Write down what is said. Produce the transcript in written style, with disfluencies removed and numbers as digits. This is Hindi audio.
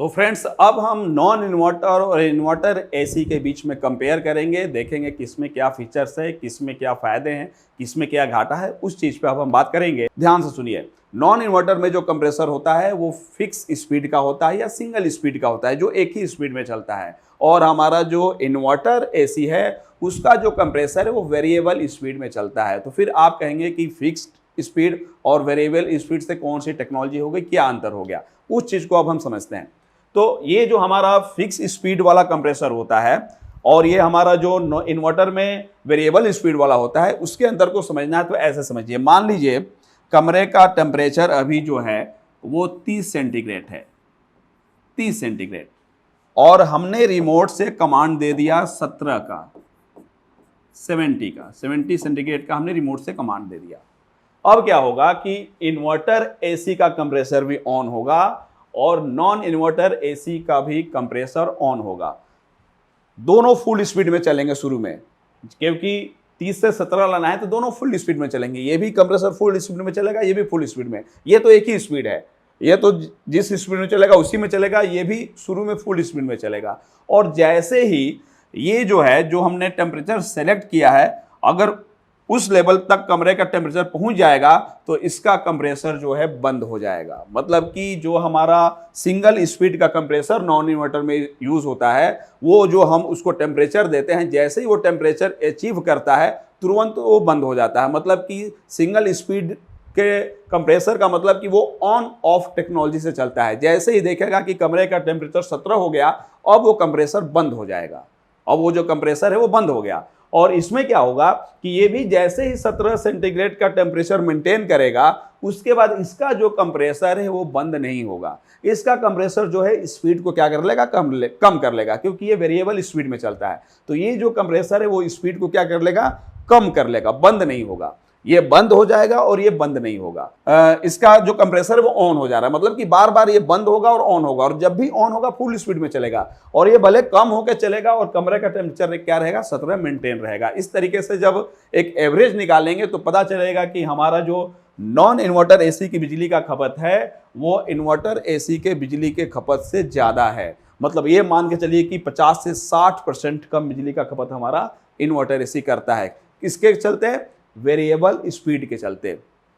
तो फ्रेंड्स अब हम नॉन इन्वर्टर और इन्वर्टर एसी के बीच में कंपेयर करेंगे, देखेंगे किसमें क्या फीचर्स है, किसमें क्या फ़ायदे हैं, किसमें क्या घाटा है, उस चीज़ पे अब हम बात करेंगे। ध्यान से सुनिए, नॉन इन्वर्टर में जो कंप्रेसर होता है वो फिक्स स्पीड का होता है या सिंगल स्पीड का होता है, जो एक ही स्पीड में चलता है। और हमारा जो इन्वर्टर एसी है उसका जो कंप्रेसर है वो वेरिएबल स्पीड में चलता है। तो फिर आप कहेंगे कि फिक्स्ड स्पीड और वेरिएबल स्पीड से कौन सी टेक्नोलॉजी हो गई, क्या अंतर हो गया, उस चीज़ को अब हम समझते हैं। तो ये जो हमारा फिक्स स्पीड वाला कंप्रेसर होता है और ये हमारा जो इन्वर्टर में वेरिएबल स्पीड वाला होता है, उसके अंतर को समझना है तो ऐसे समझिए। मान लीजिए कमरे का टेम्परेचर अभी जो है वो 30 सेंटीग्रेड है, 30 सेंटीग्रेड, और हमने रिमोट से कमांड दे दिया 17 का, 70 सेंटीग्रेड का हमने रिमोट से कमांड दे दिया। अब क्या होगा कि इन्वर्टर एसी का कंप्रेसर भी ऑन होगा और नॉन इन्वर्टर एसी का भी कंप्रेसर ऑन होगा। दोनों फुल स्पीड में चलेंगे शुरू में, क्योंकि 30 से 17 लाना है तो दोनों फुल स्पीड में चलेंगे। ये भी कंप्रेसर फुल स्पीड में चलेगा, ये भी फुल स्पीड में। ये तो एक ही स्पीड है, ये तो जिस स्पीड में चलेगा उसी में चलेगा, ये भी शुरू में फुल स्पीड में चलेगा। और जैसे ही ये जो है, जो हमने टेम्परेचर सेलेक्ट किया है, अगर उस लेवल तक कमरे का टेम्परेचर पहुंच जाएगा तो इसका कंप्रेसर जो है बंद हो जाएगा। मतलब कि जो हमारा सिंगल स्पीड का कंप्रेसर नॉन इन्वर्टर में यूज होता है, वो जो हम उसको टेम्परेचर देते हैं, जैसे ही वो टेम्परेचर अचीव करता है तुरंत वो बंद हो जाता है। मतलब कि सिंगल स्पीड के कंप्रेसर का मतलब कि वो ऑन ऑफ टेक्नोलॉजी से चलता है। जैसे ही देखेगा कि कमरे का टेम्परेचर 17 हो गया, अब वो कंप्रेसर बंद हो जाएगा, अब वो जो कंप्रेसर है वो बंद हो गया। और इसमें क्या होगा कि ये भी जैसे ही 17 सेंटीग्रेड का टेम्परेचर मेंटेन करेगा, उसके बाद इसका जो कंप्रेसर है वो बंद नहीं होगा। इसका कंप्रेसर जो है स्पीड को क्या कर लेगा, कम कर लेगा, क्योंकि ये वेरिएबल स्पीड में चलता है। तो ये जो कंप्रेसर है वो स्पीड को क्या कर लेगा, कम कर लेगा, बंद नहीं होगा। ये बंद हो जाएगा और ये बंद नहीं होगा। इसका जो कंप्रेसर है वो ऑन हो जा रहा है, मतलब कि बार बार ये बंद होगा और ऑन होगा, और जब भी ऑन होगा फुल स्पीड में चलेगा, और ये भले कम होकर चलेगा और कमरे का टेम्परेचर क्या रहेगा, 17 मेंटेन रहेगा। इस तरीके से जब एक एवरेज निकालेंगे तो पता चलेगा कि हमारा जो नॉन इन्वर्टर एसी की बिजली का खपत है वो इन्वर्टर एसी के बिजली के खपत से ज्यादा है। मतलब ये मान के चलिए कि 50 से 60% कम बिजली का खपत हमारा इन्वर्टर एसी करता है। किसके चलते? वेरिएबल स्पीड के चलते।